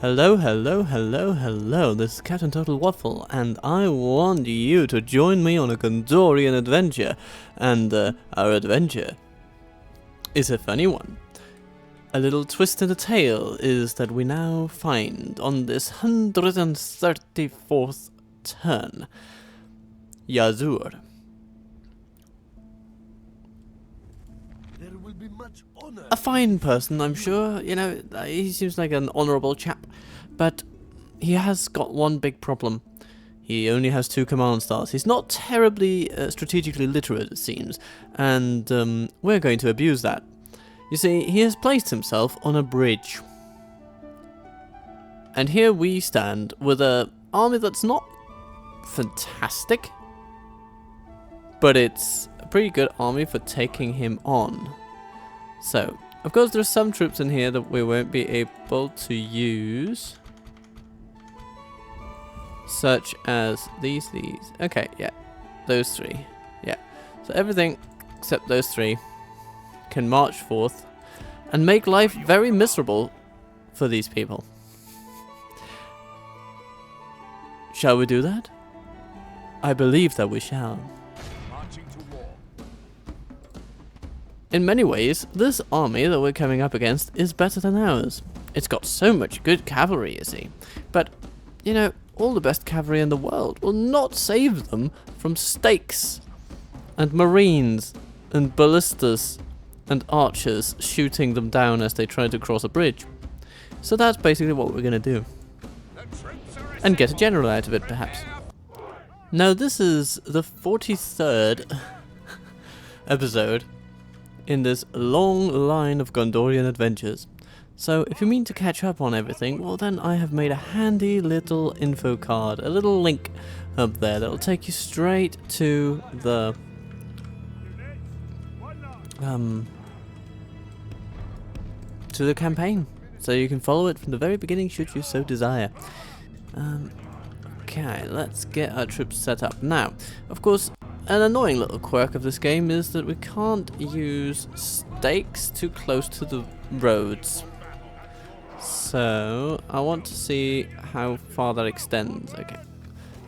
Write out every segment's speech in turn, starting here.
Hello, hello, hello, hello, this is Captain Total Waffle, and I want you to join me on a Gondorian adventure, and our adventure is a funny one. A little twist in the tale is that we now find on this 134th turn, Yazur. A fine person, I'm sure. You know, he seems like an honourable chap, but he has got one big problem. He only has 2 command stars. He's not terribly strategically literate, it seems, and we're going to abuse that. You see, he has placed himself on a bridge. And here we stand with an army that's not fantastic, but it's a pretty good army for taking him on. So, of course, there's some troops in here that we won't be able to use. Such as these. Okay, yeah. Those 3. Yeah. So everything except those 3 can march forth and make life very miserable for these people. Shall we do that? I believe that we shall. In many ways, this army that we're coming up against is better than ours. It's got so much good cavalry, you see. But, you know, all the best cavalry in the world will not save them from stakes and marines and ballistas and archers shooting them down as they try to cross a bridge. So that's basically what we're going to do. And get a general out of it, perhaps. Now, this is the 43rd episode in this long line of Gondorian adventures. So if you mean to catch up on everything, well then I have made a handy little info card, a little link up there that'll take you straight to the campaign. So you can follow it from the very beginning should you so desire. Okay, let's get our troops set up. Now, of course, an annoying little quirk of this game is that we can't use stakes too close to the roads. So, I want to see how far that extends. Okay.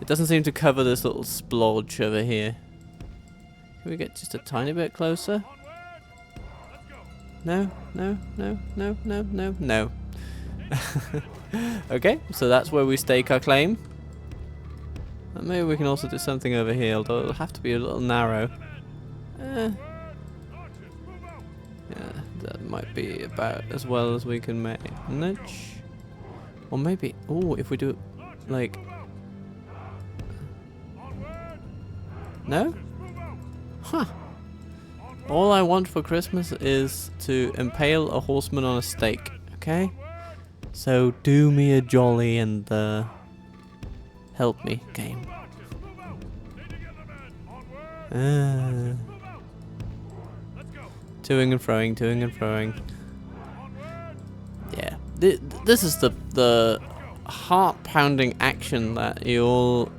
It doesn't seem to cover this little splodge over here. Can we get just a tiny bit closer? No, no, no, no, no, no, no. Okay, so that's where we stake our claim. And maybe we can also do something over here, although it'll have to be a little narrow. Yeah, that might be about as well as we can manage. Or maybe, oh, if we do, like... No? Huh. All I want for Christmas is to impale a horseman on a stake, okay? So do me a jolly and, help me, game. Toing and froing. Yeah, this is the heart-pounding action that you all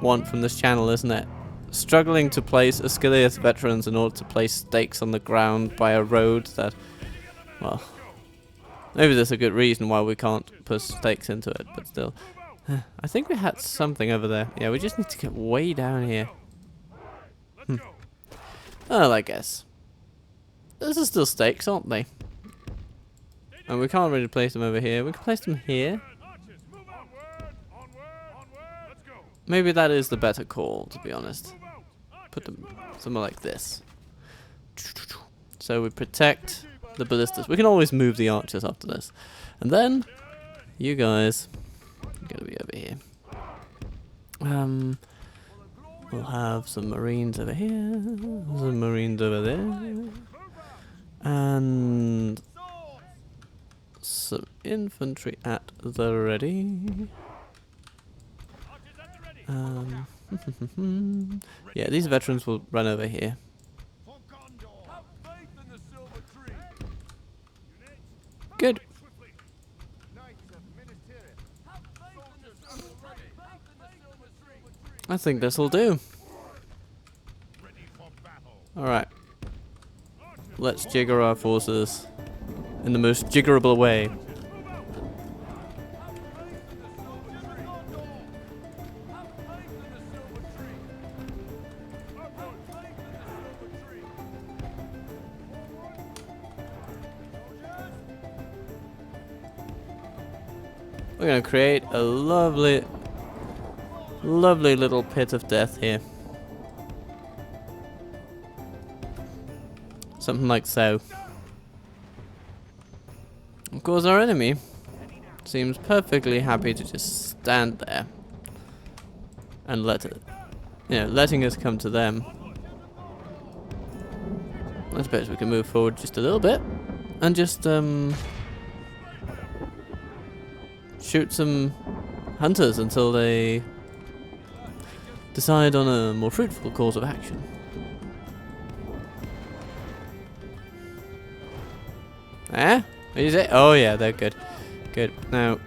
want from this channel, isn't it? Struggling to place Ascilius veterans in order to place stakes on the ground by a road that, well, maybe there's a good reason why we can't put stakes into it, but still. I think we had something over there. Yeah, we just need to get way down here. Well, I guess. Those are still stakes, aren't they? And we can't really place them over here. We can place them here. Maybe that is the better call, to be honest. Put them somewhere like this. So we protect the ballistas. We can always move the archers after this. And then, you guys... gonna be over here. We'll have some marines over here, some marines over there, and some infantry at the ready. Yeah, these veterans will run over here. Good. I think this'll do. Alright. Let's jigger our forces in the most jiggerable way. We're going to create a lovely, lovely little pit of death here. Something like so. Of course, our enemy seems perfectly happy to just stand there and let it, letting us come to them. I suppose we can move forward just a little bit and just shoot some hunters until they decide on a more fruitful course of action. Eh? What did you say? Oh yeah, they're good. Good. Now,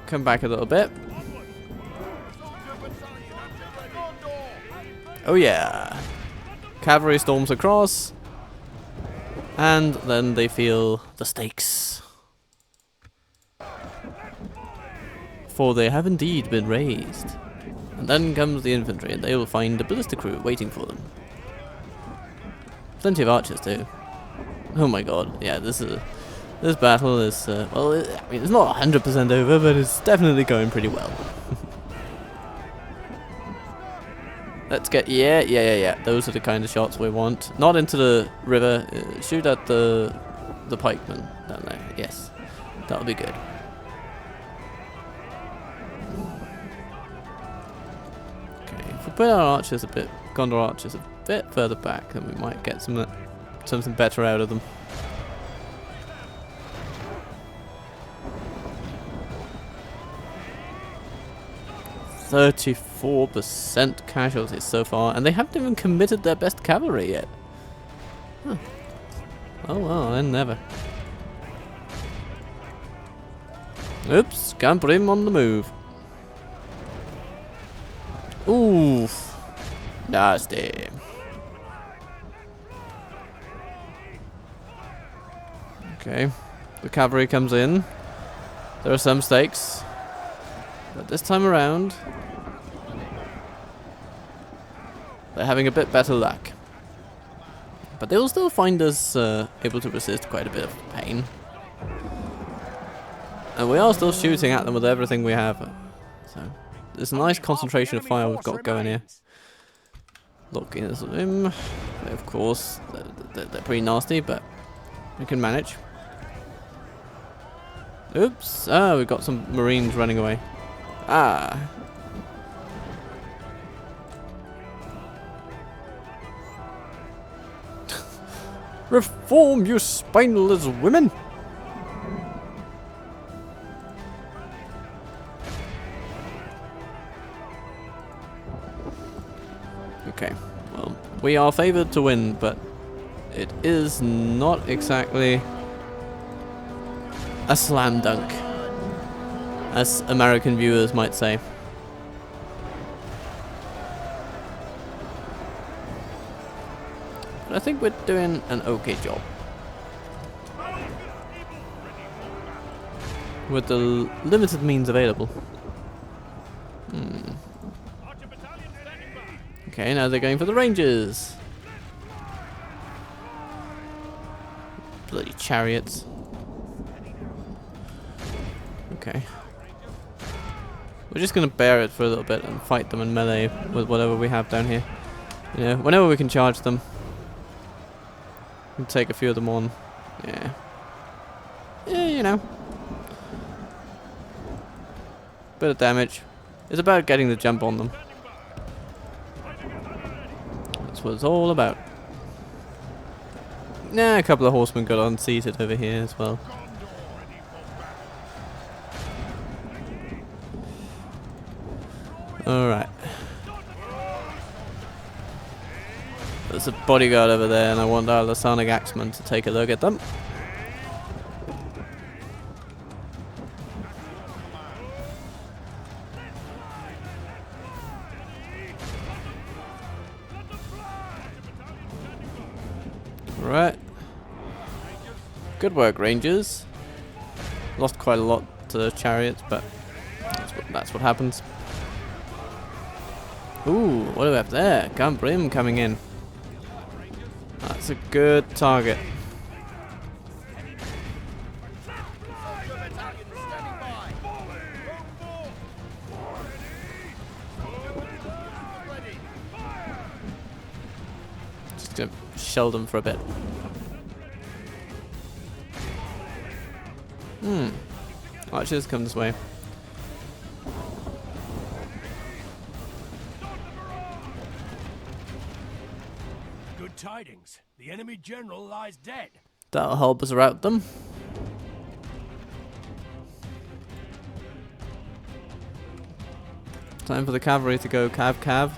come back a little bit. Oh yeah. Cavalry storms across. And then they feel the stakes. For they have indeed been raised. And then comes the infantry, and they will find a ballista crew waiting for them. Plenty of archers too. Oh my god, yeah, this battle is, well, I mean, it's not 100% over, but it's definitely going pretty well. Let's get, yeah, those are the kind of shots we want. Not into the river, shoot at the pikemen down there, yes. That'll be good. Okay, if we put our archers Gondor archers a bit further back, then we might get something better out of them. %34% casualties so far, and they haven't even committed their best cavalry yet. Huh. Oh well, then never. Oops, Gambrim on the move. Oof. Nasty. Okay, the cavalry comes in. There are some stakes, but this time around they're having a bit better luck. But they will still find us able to resist quite a bit of pain. And we are still shooting at them with everything we have. So there's a nice concentration of fire we've got going here. Looking at them, of course, they're pretty nasty, but we can manage. Oops! Ah, we've got some marines running away. Ah. Reform, you spineless women! Okay, well, we are favoured to win, but it is not exactly a slam dunk, as American viewers might say. But I think we're doing an okay job with the limited means available. Okay, now they're going for the Rangers. Bloody chariots. Okay. We're just gonna bear it for a little bit and fight them in melee with whatever we have down here. You know, whenever we can charge them. And take a few of them on. Yeah. Yeah, you know. Bit of damage. It's about getting the jump on them. That's what it's all about. Nah, a couple of horsemen got unseated over here as well. Alright. There's a bodyguard over there, and I want our Lasonic Axemen to take a look at them. Right. Good work, Rangers. Lost quite a lot to the chariots, but that's what happens. Ooh, what do we have there? Gambrim coming in. That's a good target. gonna shell them for a bit. Archers, come this way. Good tidings. The enemy general lies dead. That'll help us rout them. Time for the cavalry to go cav,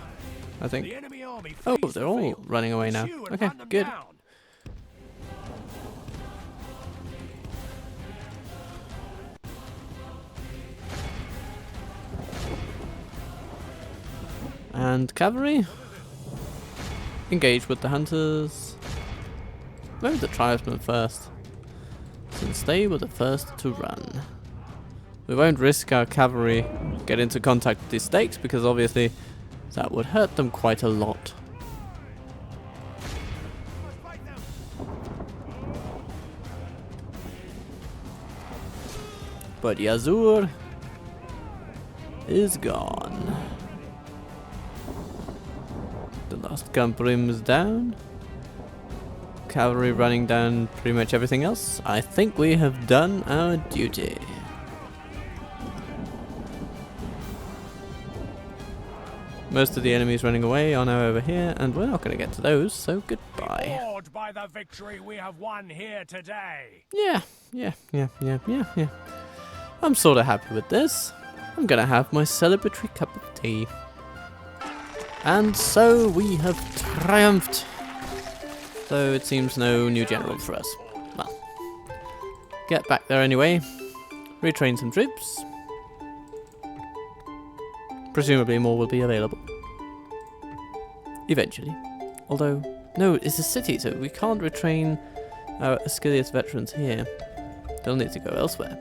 I think. The enemy army Oh, flees they're the all field. running away now. Pursue and Okay, hunt them good. down. And cavalry, engage with the hunters. Maybe the tribesmen first, since they were the first to run. We won't risk our cavalry get into contact with these stakes because obviously that would hurt them quite a lot. But Yazur is gone. The last Gumprim is down. Cavalry running down pretty much everything else. I think we have done our duty. Most of the enemies running away are now over here, and we're not going to get to those, so goodbye. Awed by the victory we have won here today. Yeah. I'm sort of happy with this. I'm going to have my celebratory cup of tea. And so we have triumphed. Though it seems no new general for us. Well, get back there anyway. Retrain some troops. Presumably more will be available. Eventually. Although, no, it's a city, so we can't retrain our Ascilius veterans here. They'll need to go elsewhere.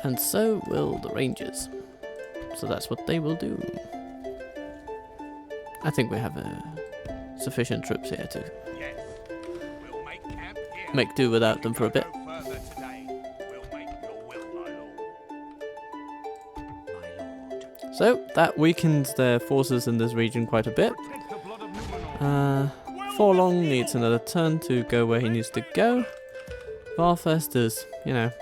And so will the Rangers. So that's what they will do. I think we have sufficient troops here to make do without them for a bit. So, that weakens their forces in this region quite a bit. Forlong needs another turn to go where he needs to go. Varfest is, you know,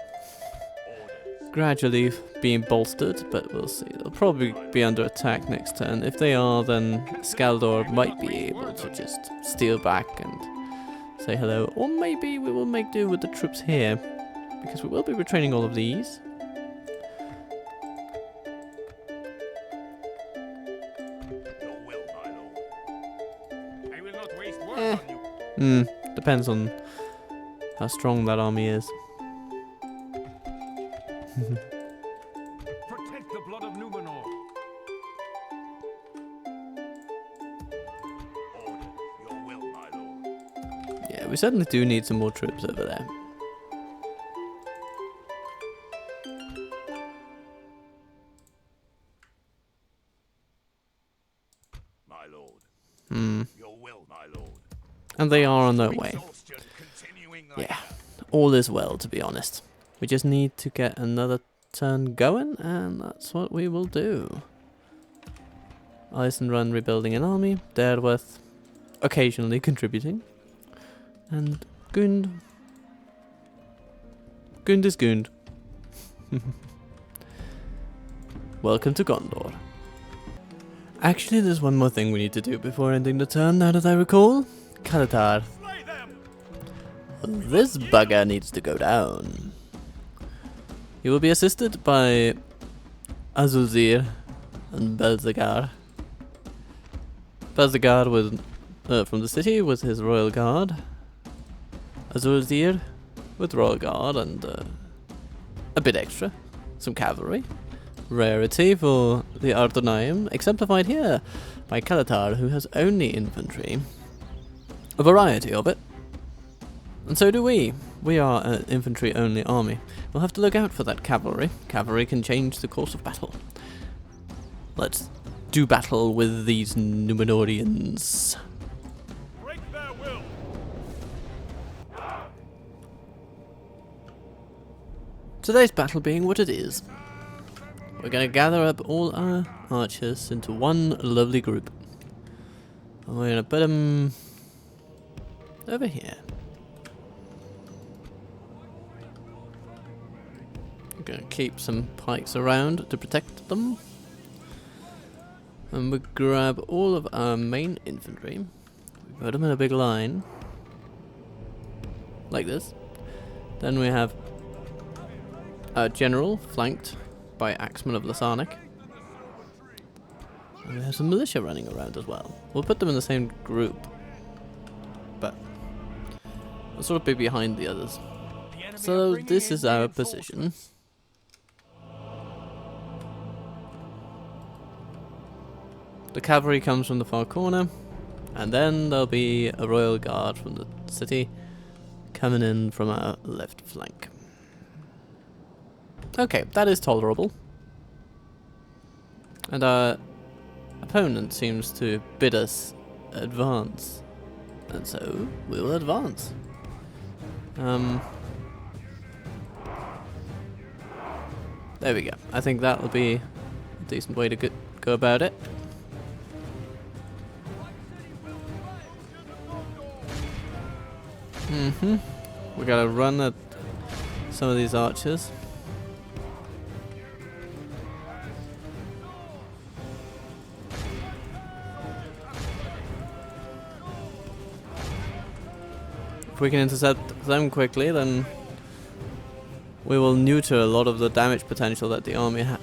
gradually being bolstered, but we'll see. They'll probably be under attack next turn. If they are, then Skaldor might be able to just steal back and say hello. Or maybe we will make do with the troops here, because we will be retraining all of these. Depends on how strong that army is. Protect the blood of Numenor. Order your will, my lord. Yeah, we certainly do need some more troops over there. My lord. Your will, my lord. And they are on their way. Yeah, all is well, to be honest. We just need to get another turn going, and that's what we will do. Eisenrun rebuilding an army, Derweth occasionally contributing, and Gund. Gund is Gund. Welcome to Gondor. Actually, there's one more thing we need to do before ending the turn, now that I recall. Kalatar. This bugger needs to go down. He will be assisted by Azulzir and Belzegar. Belzegar with, from the city with his royal guard. Azulzir with royal guard and a bit extra. Some cavalry. Rarity for the Ardonaim, exemplified here by Kalatar, who has only infantry. A variety of it. And so do we. We are an infantry-only army. We'll have to look out for that cavalry. Cavalry can change the course of battle. Let's do battle with these Numenorians. Break their will. Today's battle being what it is. We're going to gather up all our archers into one lovely group. And we're going to put them over here. I'm gonna keep some pikes around to protect them. And we grab all of our main infantry. We put them in a big line. Like this. Then we have our general flanked by Axemen of Lasarnik. And we have some militia running around as well. We'll put them in the same group. But they'll sort of be behind the others. So this is our position. The cavalry comes from the far corner, and then there'll be a royal guard from the city coming in from our left flank. Okay, that is tolerable. And our opponent seems to bid us advance, and so we will advance. There we go. I think that will be a decent way to go about it. We gotta run at some of these archers. If we can intercept them quickly, then we will neuter a lot of the damage potential that the army has.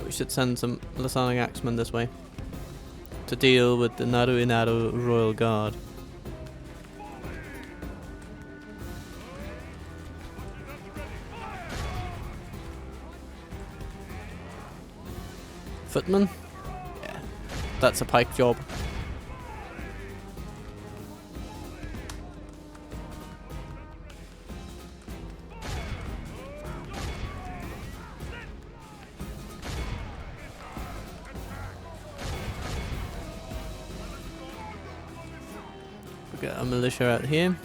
We should send some Lasarnik Axemen this way to deal with the Naru Inaru Royal Guard. Footman? Yeah, that's a pike job. Get a militia out here.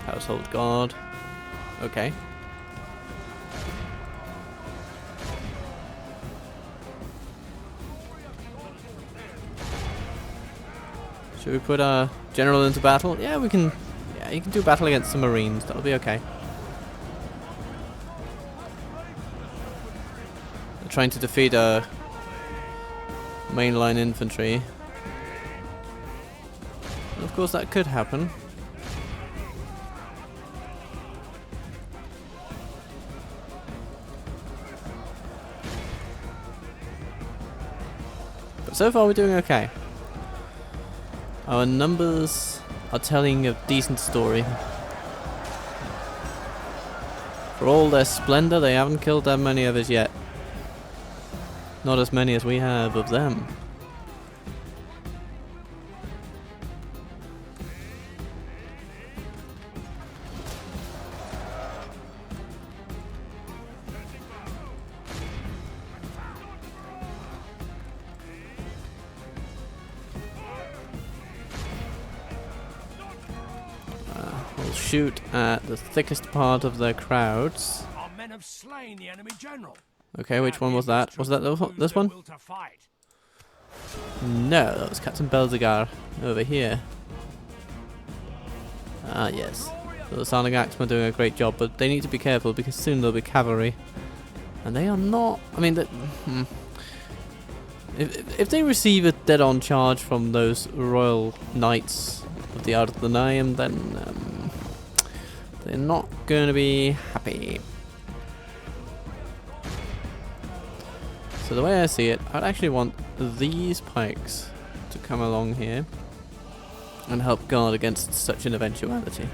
Household guard. Okay. Should we put our general into battle? Yeah, we can. Yeah, you can do battle against some marines. That'll be okay. They're trying to defeat our mainline infantry. And of course that could happen. But so far we're doing okay. Our numbers are telling a decent story. For all their splendor, they haven't killed that many of us yet. Not as many as we have of them. We'll shoot at the thickest part of their crowds. Our men have slain the enemy general. Okay, which one was that? Was that this one? No, that was Captain Belzegar over here. Ah, yes. So the Lasarnik Axemen are doing a great job, but they need to be careful because soon there'll be cavalry. And they are not... I mean, if they receive a dead-on charge from those royal knights of the Art of the Naim, then they're not going to be happy. So the way I see it, I'd actually want these pikes to come along here and help guard against such an eventuality.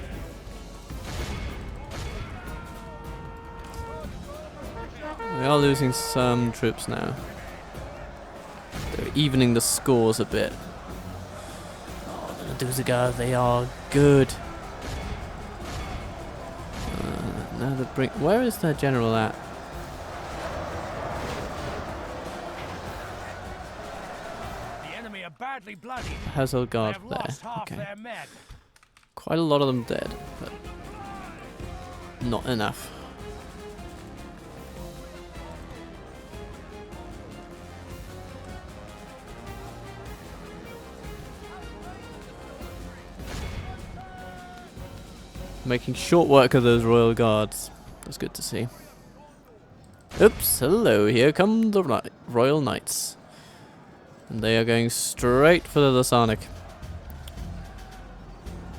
We are losing some troops now. They're evening the scores a bit. Oh, the Duzagar, they are good. Now they bring. Where is their general at? badly bloodied. household They guard have there. lost half Okay. their men. Quite a lot of them dead, but not enough. Making short work of those royal guards. That's good to see. Oops, hello, here come the royal knights. And they are going straight for the Lasanic.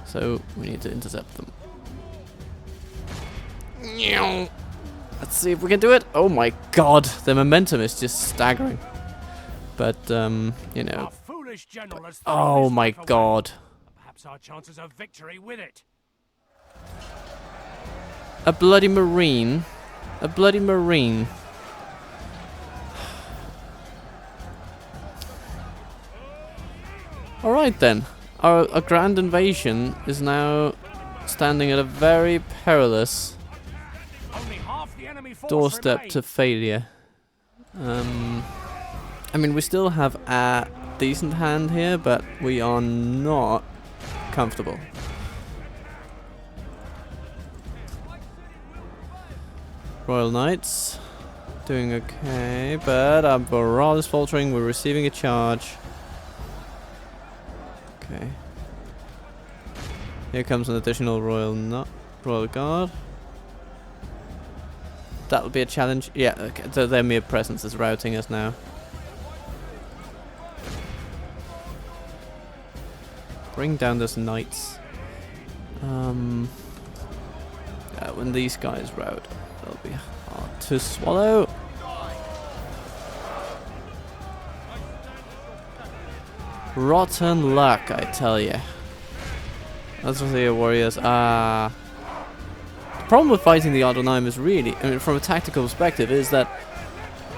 So, we need to intercept them. Let's see if we can do it. Oh my god, the momentum is just staggering. But, you know. Our foolish general has thrown Oh his my life away. god. Perhaps our chances of victory with it. A bloody marine. A bloody marine. Alright then. Our grand invasion is now standing at a very perilous Only half the enemy force doorstep remains. to failure. I mean, we still have a decent hand here, but we are not comfortable. Royal Knights doing okay, but our morale is faltering. We're receiving a charge. Okay. Here comes an additional Royal Guard. That'll be a challenge. Yeah, okay. Their mere presence is routing us now. Bring down those knights. Yeah, when these guys rout, they'll be hard to swallow. Rotten luck, I tell you. That's what the warriors are. The problem with fighting the Adonai is really, I mean, from a tactical perspective, is that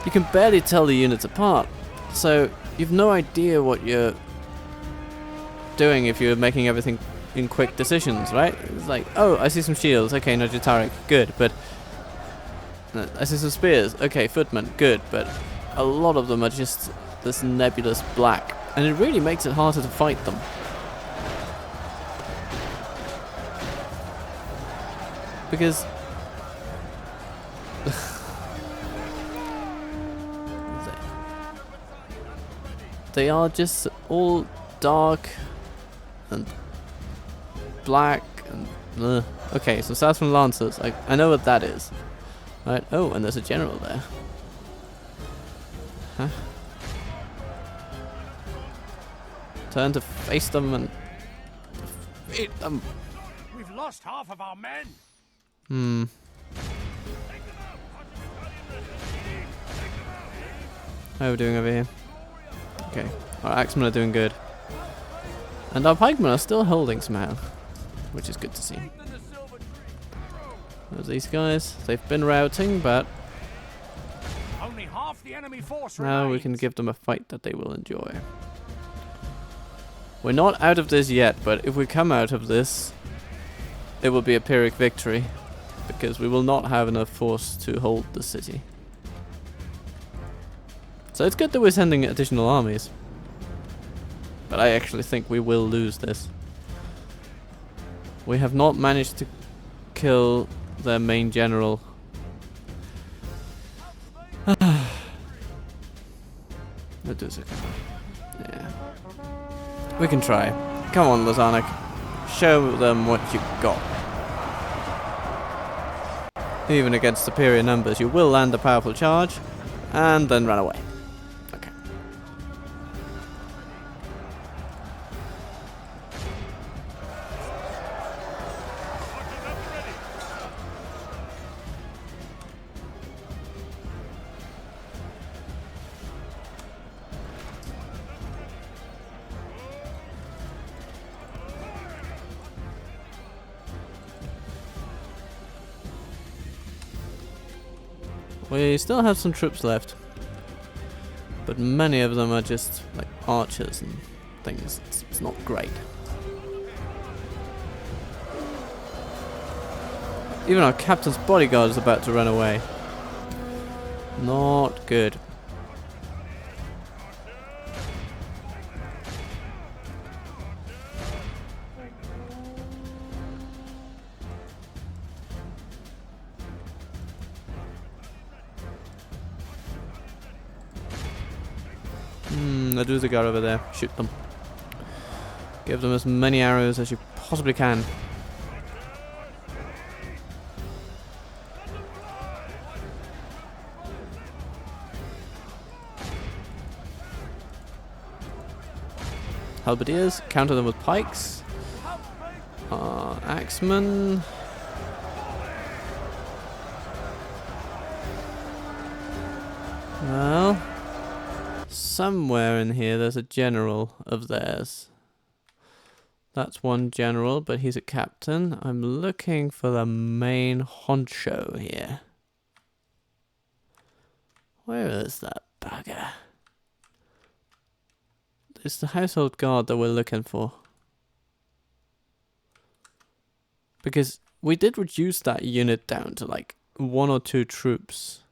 you can barely tell the units apart. So you've no idea what you're doing if you're making everything in quick decisions, right? It's like, oh, I see some shields, okay, Najataric, good, but I see some spears, okay, footmen, good, but a lot of them are just this nebulous black, and it really makes it harder to fight them. Because they are just all dark and black and okay, so Southern Lancers, I know what that is. Right, oh, and there's a general there. Huh? Turn to face them and defeat them. We've lost half of our men. How are we doing over here? Okay, our axemen are doing good. And our pikemen are still holding somehow, which is good to see. There's these guys. They've been routing, but Only half the enemy force now we remains. can give them a fight that they will enjoy. We're not out of this yet, but if we come out of this, it will be a Pyrrhic victory, because we will not have enough force to hold the city. So it's good that we're sending additional armies. But I actually think we will lose this. We have not managed to kill their main general. Yeah. We can try. Come on, Lasanic. Show them what you got. Even against superior numbers, you will land a powerful charge and then run away. Okay. We still have some troops left, but many of them are just like archers and things. It's not great. Even our captain's bodyguard is about to run away. Not good. There's a guy over there. Shoot them. Give them as many arrows as you possibly can. Halberdiers, counter them with pikes. Axemen. Well, somewhere in here there's a general of theirs. That's one general, but he's a captain. I'm looking for the main honcho here. Where is that bugger? It's the household guard that we're looking for. Because we did reduce that unit down to like 1 or 2 troops.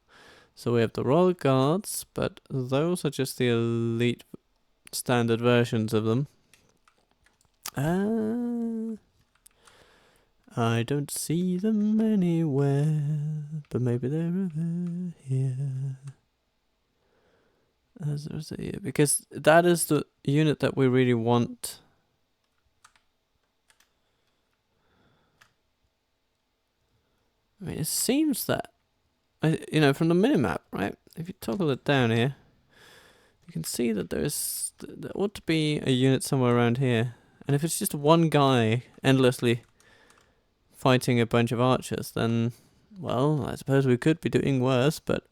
So we have the Royal Guards, but those are just the elite standard versions of them. I don't see them anywhere, but maybe they're over here. Because that is the unit that we really want. I mean, it seems that, you know, from the minimap, right? If you toggle it down here, you can see that there ought to be a unit somewhere around here. And if it's just one guy endlessly fighting a bunch of archers, then, well, I suppose we could be doing worse, but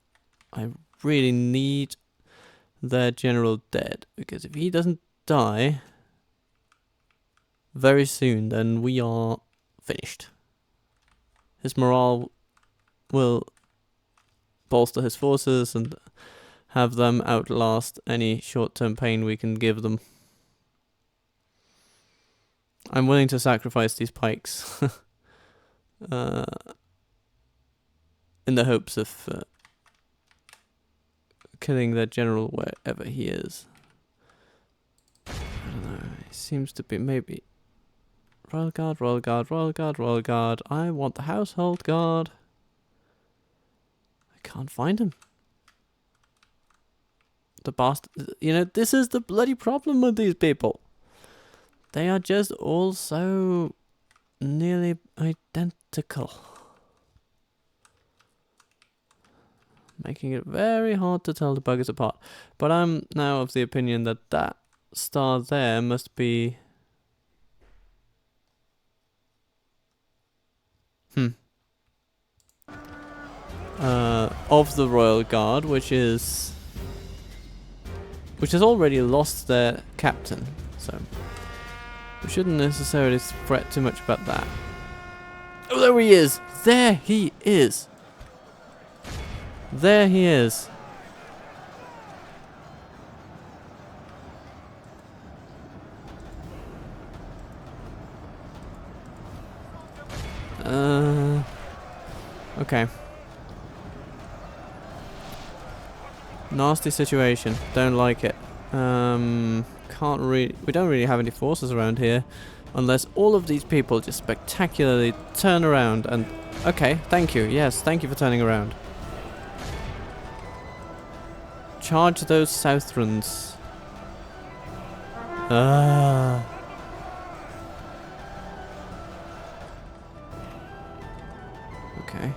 I really need their general dead, because if he doesn't die very soon, then we are finished. His morale will bolster his forces and have them outlast any short-term pain we can give them. I'm willing to sacrifice these pikes in the hopes of killing their general wherever he is. I don't know. He seems to be maybe Royal Guard, Royal Guard, Royal Guard, Royal Guard. I want the household guard. I can't find him. The bastard. You know, this is the bloody problem with these people. They are just all so nearly identical. Making it very hard to tell the buggers apart. But I'm now of the opinion that that star there must be... of the Royal Guard, which has already lost their captain. So we shouldn't necessarily fret too much about that. Oh, there he is! There he is! There he is! Okay. Nasty situation. Don't like it. We don't really have any forces around here. Unless all of these people just spectacularly turn around and... Okay, thank you. Yes, thank you for turning around. Charge those Southrons. Okay.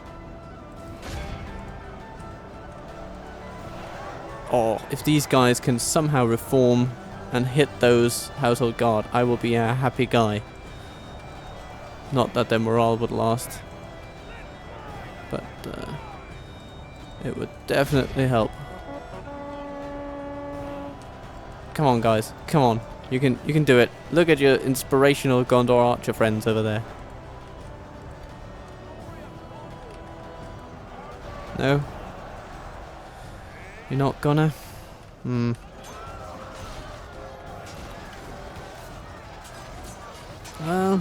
Oh, if these guys can somehow reform and hit those household guard, I will be a happy guy. Not that their morale would last, but it would definitely help. Come on, guys, come on! You can do it. Look at your inspirational Gondor archer friends over there. No, you're not gonna. Well,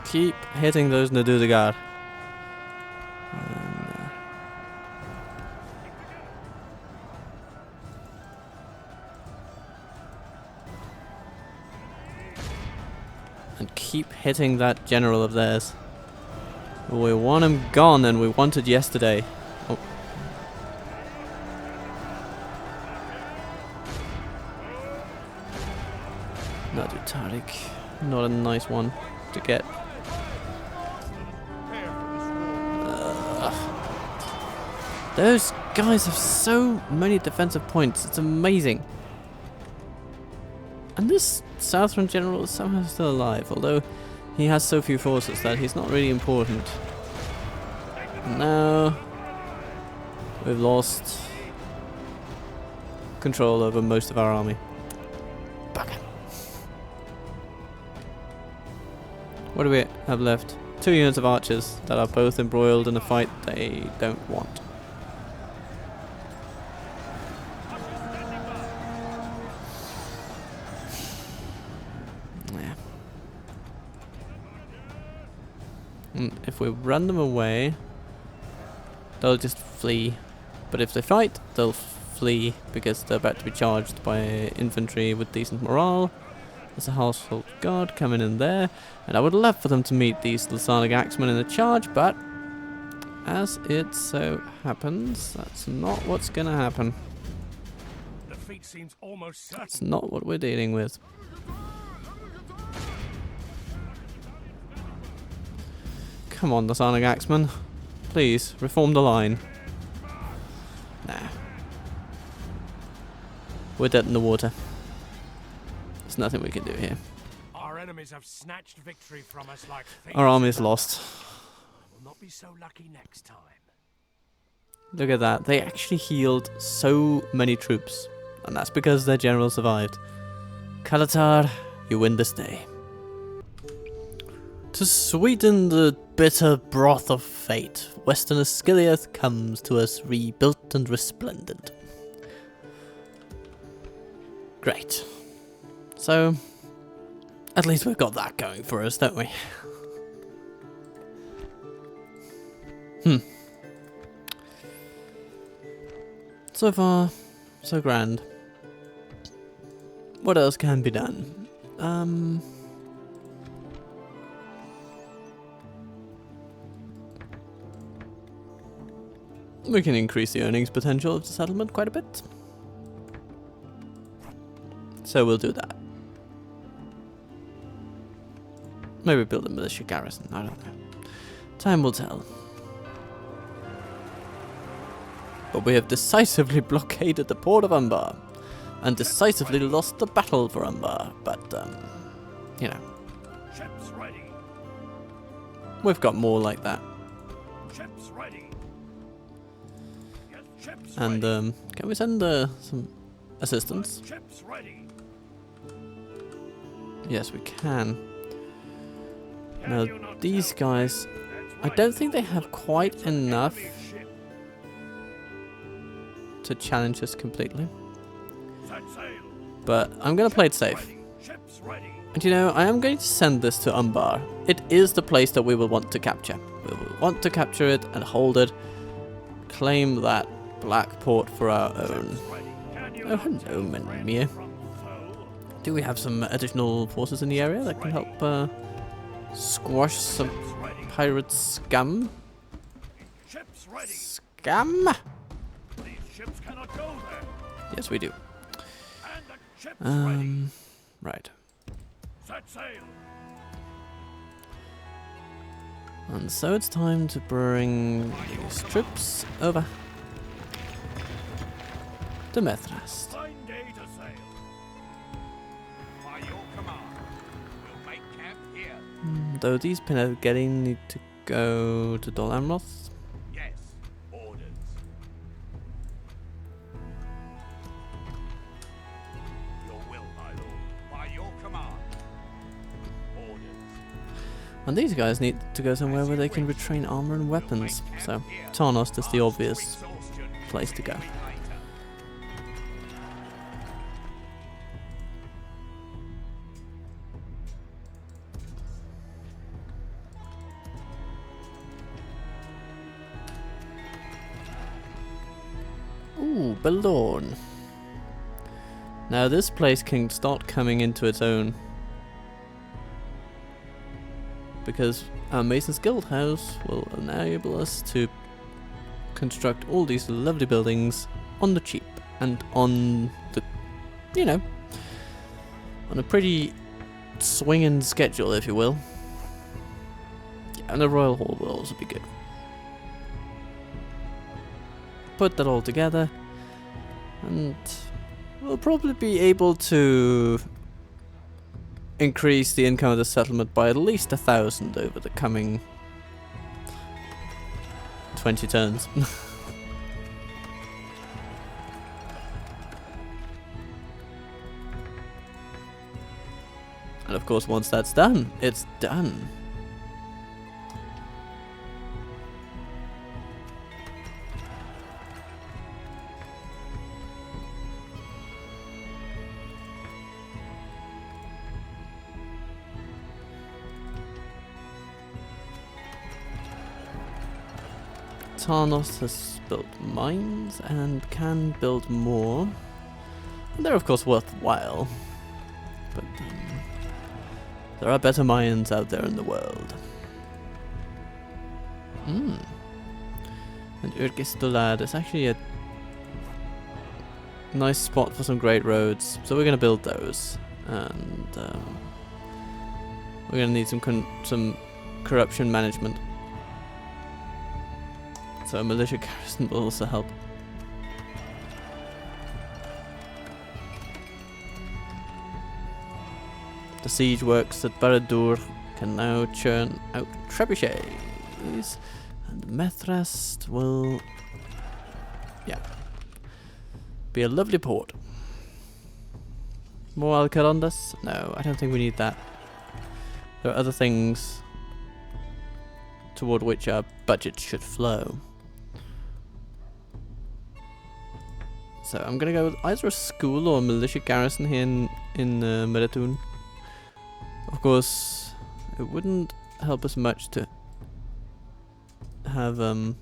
keep hitting those Nadudagar. keep hitting that general of theirs. We want him gone, and we want it yesterday. Oh. Another Tariq. Not a nice one to get. Those guys have so many defensive points. It's amazing. And this Southron general is somehow still alive, although he has so few forces that he's not really important. And now we've lost control over most of our army. Bugger. What do we have left? 2 units of archers that are both embroiled in a fight they don't want. Yeah. If we run them away, they'll just flee. But if they fight, they'll flee because they're about to be charged by infantry with decent morale. There's a household guard coming in there, and I would love for them to meet these Lasanic axemen in a charge, but as it so happens, that's not what's gonna happen. Defeat seems almost certain. That's not what we're dealing with. Come on, Lasanic axemen. Please, reform the line. Nah. We're dead in the water. There's nothing we can do here. Our enemies have snatched victory from us like thieves. Our army is lost. We'll not be so lucky next time. Look at that. They actually healed so many troops. And that's because their general survived. Kalatar, you win this day. To sweeten the bitter broth of fate, Western Asciliath comes to us rebuilt and resplendent. Great. So, at least we've got that going for us, don't we? So far, so grand. What else can be done? We can increase the earnings potential of the settlement quite a bit. So we'll do that. Maybe build a militia garrison, I don't know. Time will tell. But we have decisively blockaded the port of Umbar, and decisively lost the battle for Umbar, but, you know. Ships ready. We've got more like that. Ships ready. Yes, ships And, ready. can we send, some assistance? Ships ready. Yes, we can. Can Now, you not these tell? guys, That's I right. don't think they have quite enough Enemy ship. to challenge us completely. Set sail. But I'm going to play it safe. Ready. Ships ready. And you know, I am going to send this to Umbar. It is the place that we will want to capture. We will want to capture it and hold it. Claim that black port for our own. Ships ready. Can you Oh, not hello, tell friend Menmir. from foe? Do we have some additional forces in the area that can help squash some Ships ready. pirate scum? Ships ready. Scum? These ships cannot go there. Yes, we do. And the ships ready. Right. Set sail. And so it's time to bring these troops over to Methrast. Fine day to sail. By your command, we'll make camp here. Though these Pinot need to go to Dol Amroth. Yes, orders. Your will, my lord. By your command. Orders. And these guys need to go somewhere where they can retrain armor and weapons. So Tarnost is the obvious place to go. Ooh, Belorn. Now this place can start coming into its own. because our Mason's Guild House will enable us to construct all these lovely buildings on the cheap and on the, you know, on a pretty swinging schedule, if you will. Yeah, and the Royal Hall will also be good. Put that all together, and we'll probably be able to increase the income of the settlement by at least 1,000 over the coming 20 turns. And of course, once that's done, it's done. Tarnos has built mines and can build more. And they're of course worthwhile, but there are better mines out there in the world. And Yrkistolad is actually a nice spot for some great roads, so we're going to build those. And we're going to need some corruption management. So a militia garrison will also help. The siege works at Barad-dûr can now churn out trebuchets, and Methrast will, yeah, be a lovely port. More Alcarondas? No, I don't think we need that. There are other things toward which our budget should flow. So I'm gonna go with either a school or a militia garrison here in Meratun. Of course, it wouldn't help us much to have a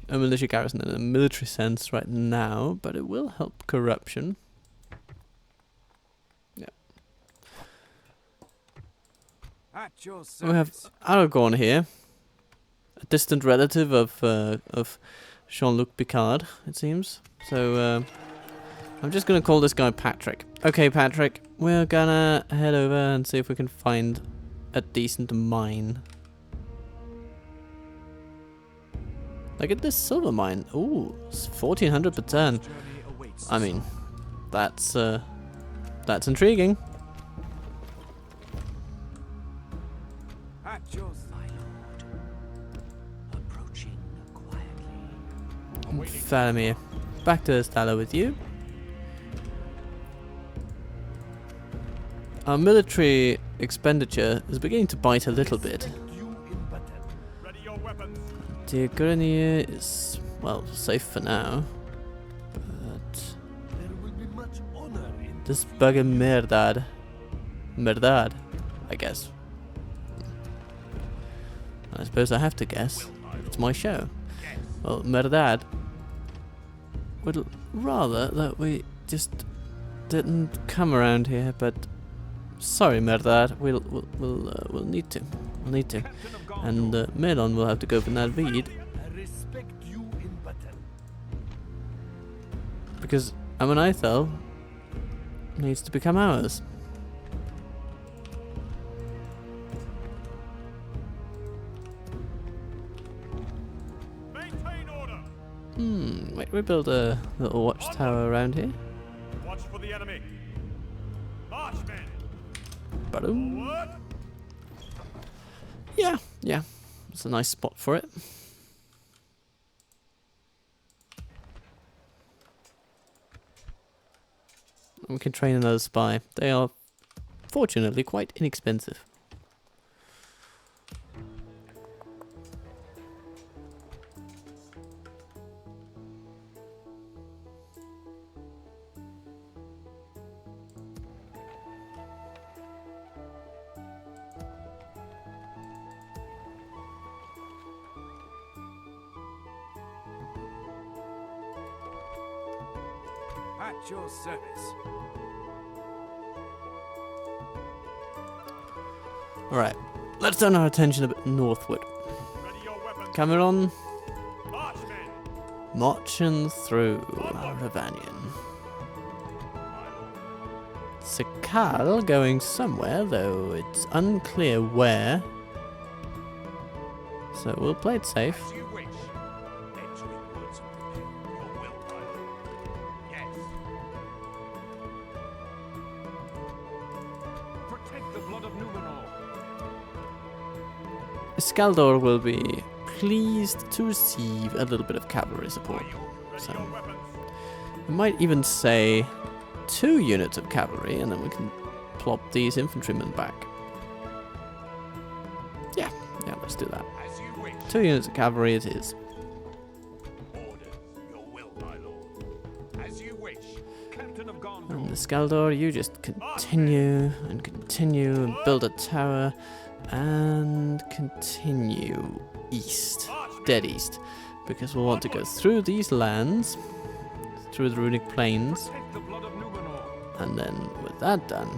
militia garrison in a military sense right now, but it will help corruption. Yeah. At your We have service. Aragorn here, a distant relative of Jean-Luc Picard, it seems. So I'm just gonna call this guy Patrick. Okay, Patrick, we're gonna head over and see if we can find a decent mine. Look at this silver mine. Ooh, it's 1,400 per turn. Journey awaits I us. mean, that's intriguing. At your my lord. Approaching quietly. Faramir, back to Stala with you. Our military expenditure is beginning to bite a little bit. You in battle. Ready your weapons. Diagrania is, well, safe for now. But There will be much honor in this bugger Merdad, I guess. I suppose I have to guess. It's my show. Well, Merdad would rather that we just didn't come around here, but sorry, Merdad, we'll need to. We'll need to. Captain of Gondor. And Melon will have to go for Nadvid, I respect you in battle. because Amonithel needs to become ours. Maintain order. Wait, we build a little watchtower around here. Watch for the enemy. March, men. Ba-doom. Forward. Yeah, it's a nice spot for it. We can train another spy. They are fortunately quite inexpensive. At your service. Alright, let's turn our attention a bit northward. Ready your weapons. Cameron, March, men. marching through Ravanian. Sakal going somewhere, though it's unclear where. So we'll play it safe. As you wish. Entering woods of the king. Your will, my lord. Yes. Protect the blood of Numenor. Iskaldor will be pleased to receive a little bit of cavalry support. Ready So your weapons. we might even say 2 units of cavalry, and then we can plop these infantrymen back. Yeah, let's do that. As you wish. 2 units of cavalry it is. Orders. Your will, my lord. As you wish. Captain of Gondor. And Iskaldor, you just continue and continue and build a tower and continue east, dead east, because we'll want to go through these lands, through the runic plains, Protect the blood of Numenor. and then with that done,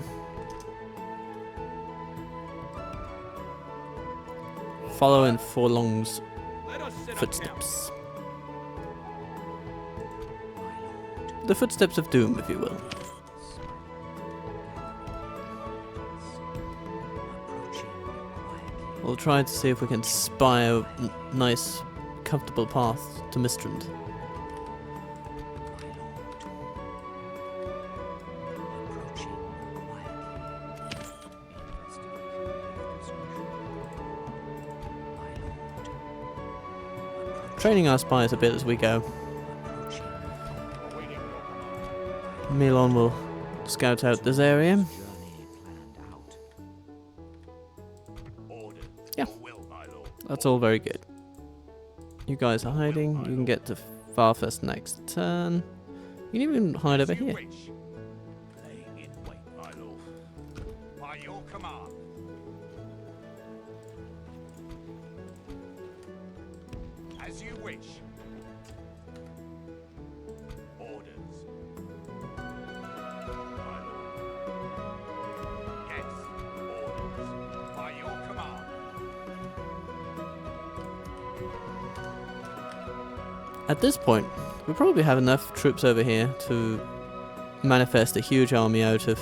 follow in Forlong's Let us set up camp. footsteps. The footsteps of doom, if you will. We'll try to see if we can spy a nice, comfortable path to Mistrand. Training our spies a bit as we go. Milon will scout out this area. Orders. Yeah. Your will, my lord. That's all very good. You guys are hiding. You can get to Farfest next turn. You can even hide over As you here. wish. Laying in wait, my lord. By your command. As you wish. Orders. My lord. Yes. Orders. By your command. At this point, we probably have enough troops over here to manifest a huge army out of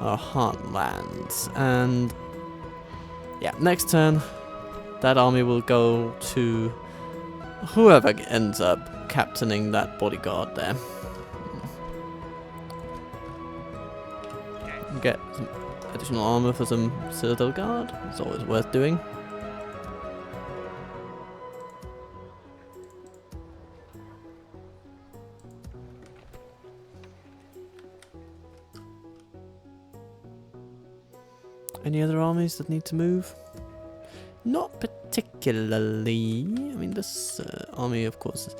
our heartlands. And yeah, next turn, that army will go to whoever ends up captaining that bodyguard there. Yes. Get some additional armor for some Citadel Guard. It's always worth doing. Any other armies that need to move? Not particularly. I mean, this army, of course,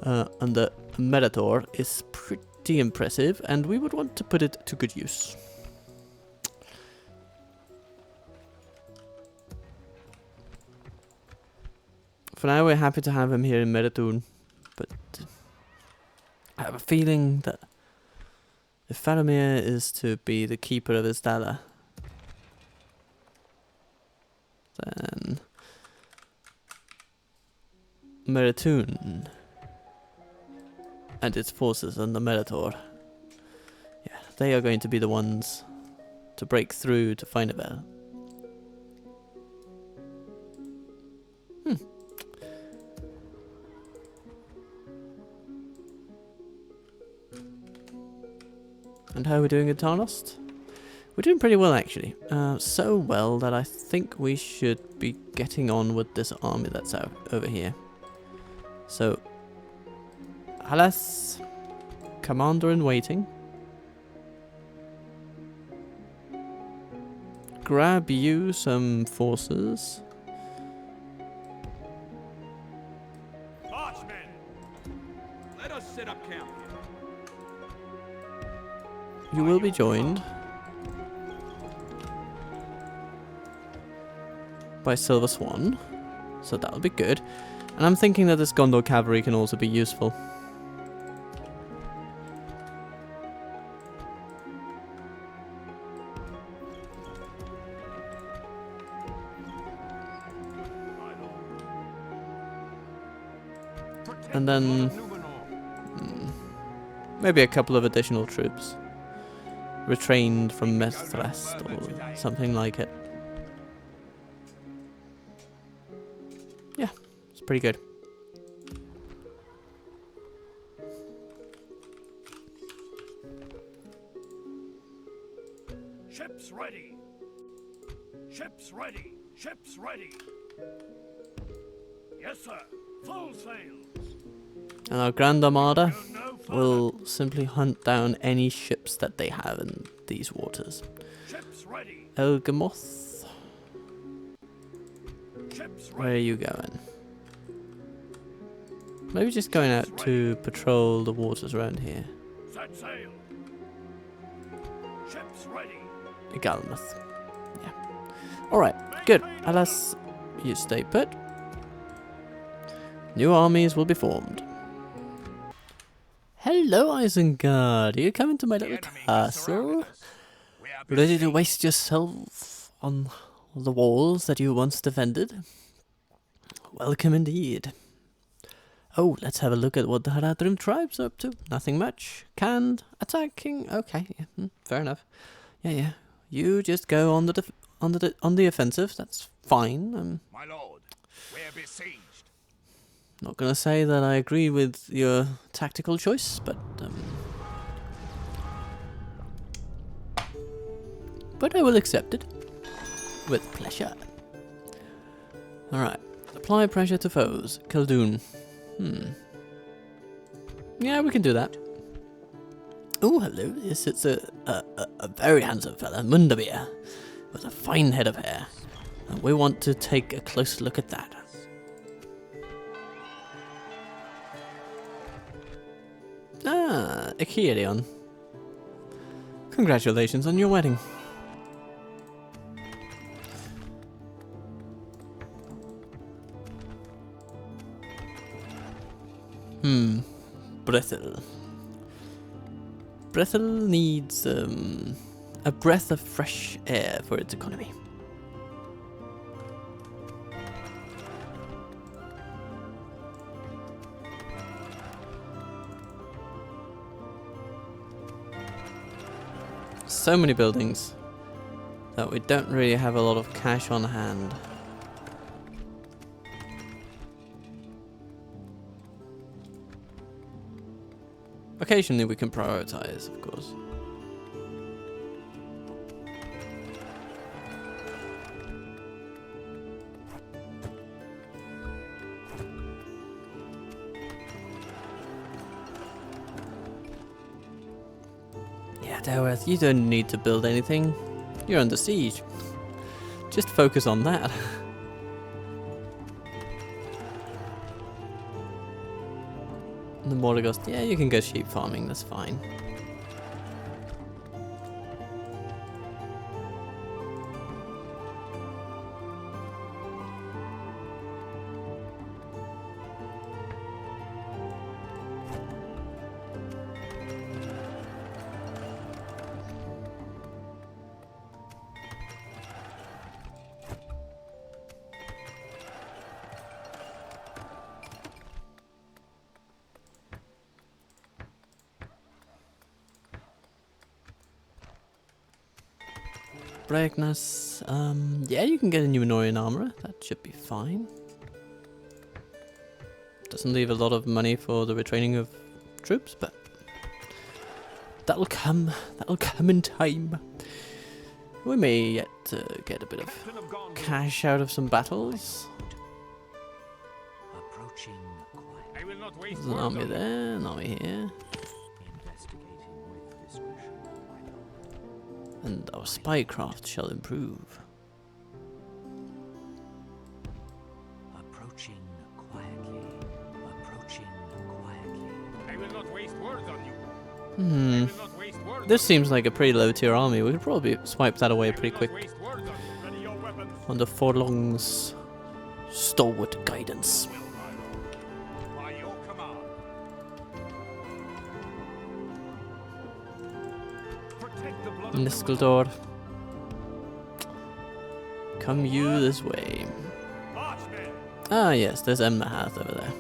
under Meritor is pretty impressive, and we would want to put it to good use. For now, we're happy to have him here in Meritur, but I have a feeling that if Faramir is to be the keeper of Istala, then Meritun and its forces under Meritor, yeah, they are going to be the ones to break through to Finevel. And how are we doing in Tarnost? We're doing pretty well, actually. So well that I think we should be getting on with this army that's out over here. So, Halas, commander in waiting. Grab you some forces. Marchmen! Let us set up camp. You will be joined by Silver Swan, so that'll be good. And I'm thinking that this Gondor cavalry can also be useful. And then maybe a couple of additional troops. Retrained from Methrest or something like it. Yeah, it's pretty good. Ships ready. Ships ready. Ships ready. Yes, sir. Full sails. And our Grand Armada Go no further. will simply hunt down any ships that they have in these waters. Ships ready. Elgamoth, Ships where are ready. you going? Maybe just going out to patrol the waters around here. Set sail. Ships ready. Galmouth. Yeah. Alright, good. Alas, you stay put. New armies will be formed. Hello, Isengard. Are you coming to my The little enemy has surrounded castle? us. We are Ready to besieged. waste yourself on the walls that you once defended? Welcome indeed. Oh, let's have a look at what the Haradrim tribes are up to. Nothing much. Canned, attacking. Okay, yeah, fair enough. Yeah. You just go on the offensive. That's fine. My lord, we are besieged. Not gonna say that I agree with your tactical choice, but I will accept it with pleasure. All right, apply pressure to foes. Khaldun. Yeah, we can do that. Oh, hello. Yes, it's a very handsome fella, Mundabir, with a fine head of hair. And we want to take a close look at that. Ah, Ikirion. Congratulations on your wedding. Brethel. Brethel needs a breath of fresh air for its economy. So many buildings that we don't really have a lot of cash on hand. Occasionally we can prioritize, of course. Yeah, Dareth, you don't need to build anything. You're under siege. Just focus on that. The Mordagost, yeah, you can go sheep farming, that's fine. Brightness, yeah, you can get a new Numenorean armor. That should be fine. Doesn't leave a lot of money for the retraining of troops, but that'll come in time. We may yet get a bit of Captain of Gondor. cash out of some battles. Approaching quiet. I will not waste There's an words army on you. there, an army here. Investigating with discretion, my lord. And our spycraft shall improve. Approaching quietly. Approaching quietly. I will not waste words on you. I Hmm. will not waste words This on seems like a pretty low tier army. We could probably swipe that away you. pretty I will quick. not waste words on you. Ready your weapons. Under Forlong's stalwart guidance. Will, my lord. By your command. Protect the blood of Niskeldor. Come you this way. Marchmen. Ah yes, there's Emmahath over there.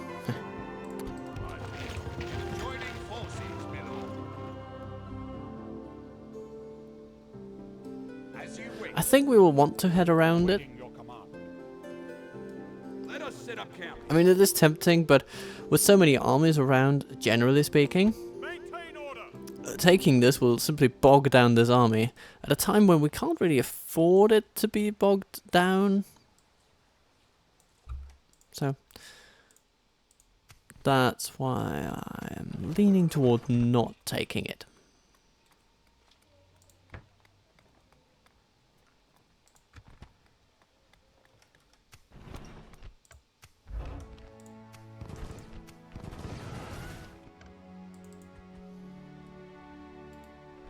I think we will want to head around it. Waiting your command. Let us set up camp. I mean, it is tempting, but with so many armies around, generally speaking, Maintain order. taking this will simply bog down this army at a time when we can't really afford it to be bogged down. So that's why I am leaning toward not taking it.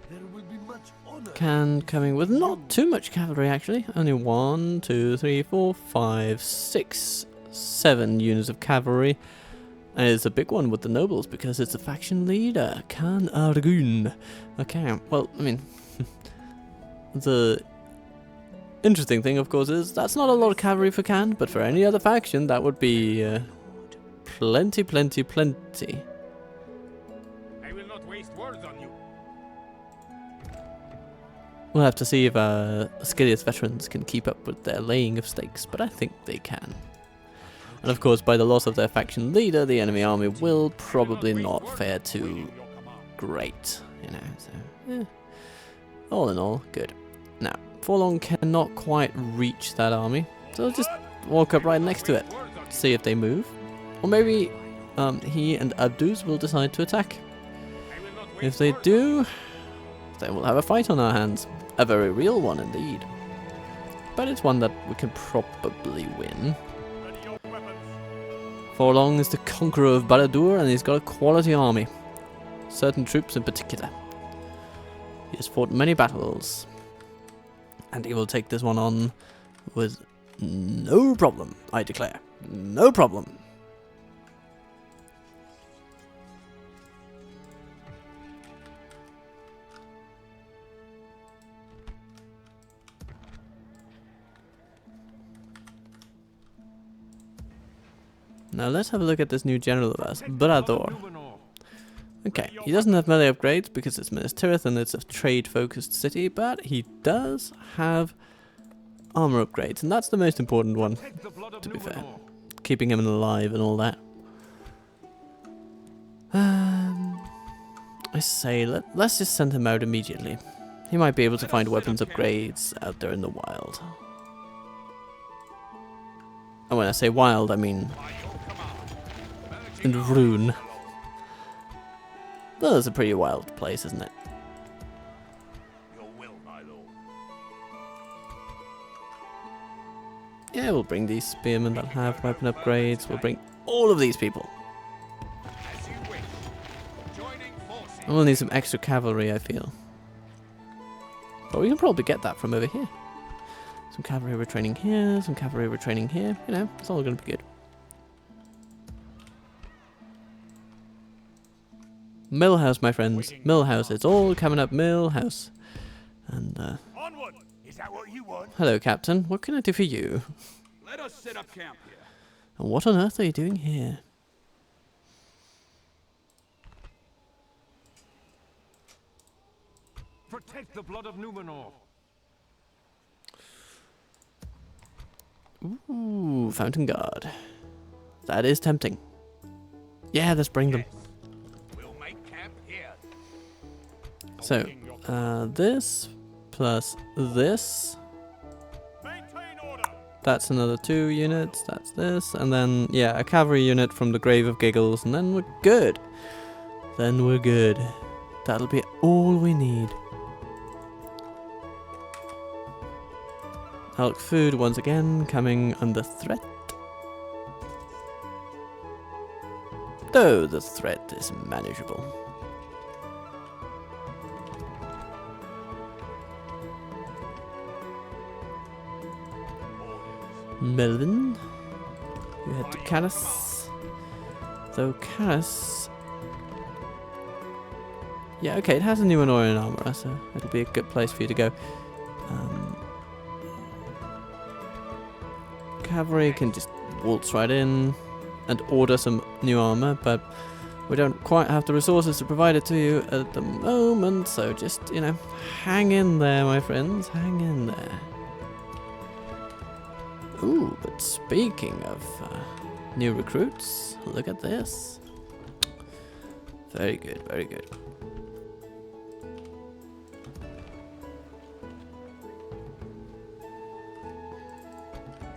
There will be much honor. Can coming with not too much cavalry actually. Only 1, 2, 3, 4, 5, 6, 7 units of cavalry. And it's a big one with the nobles because it's a faction leader, Khan Argun. Okay, well, I mean, the interesting thing, of course, is that's not a lot of cavalry for Khan, but for any other faction, that would be plenty, plenty, plenty. I will not waste words on you. We'll have to see if Ascilius veterans can keep up with their laying of stakes, but I think they can. And of course, by the loss of their faction leader, the enemy army will probably not fare too great, you know, so, eh. All in all, good. Now, Forlong cannot quite reach that army, so I'll just walk up right next to it, see if they move. Or maybe he and Abduz will decide to attack. If they do, then we'll have a fight on our hands. A very real one indeed. But it's one that we can probably win. Forlong is the conqueror of Baradur and he's got a quality army. Certain troops in particular. He has fought many battles. And he will take this one on with no problem, I declare. No problem. Now let's have a look at this new general of ours, Baradur. Okay, he doesn't have melee upgrades because it's Minas Tirith and it's a trade-focused city, but he does have armor upgrades, and that's the most important one, to be fair. Keeping him alive and all that. I say, let's just send him out immediately. He might be able to find weapons upgrades out there in the wild. And when I say wild, I mean in Rune. Well, it's a pretty wild place, isn't it? Your will, my lord. Yeah, we'll bring these spearmen that have weapon upgrades. We'll bring all of these people. As you wish. Joining forces. And we'll need some extra cavalry, I feel. But we can probably get that from over here. Some cavalry retraining here, some cavalry retraining here. You know, it's all going to be good. Millhouse, my friends. Millhouse. It's all coming up Millhouse. And, Onward. Is that what you want? hello, Captain. What can I do for you? Let us set up camp here. And what on earth are you doing here? Protect the blood of Numenor. Ooh, Fountain Guard. That is tempting. Yeah, let's bring them. We'll make camp here. So, this plus this. Maintain order. That's another 2 units. That's this. And then, yeah, a cavalry unit from the Grave of Giggles. And then we're good. Then we're good. That'll be all we need. Elk food once again coming under threat. Though the threat is manageable. Melvin, you head to Caras. Though Caras, yeah, okay, it has a new Annoying armor, so it'll be a good place for you to go. Cavalry can just waltz right in and order some new armor, but we don't quite have the resources to provide it to you at the moment, so just, you know, hang in there, my friends, hang in there. Ooh, but speaking of new recruits, look at this. Very good, very good.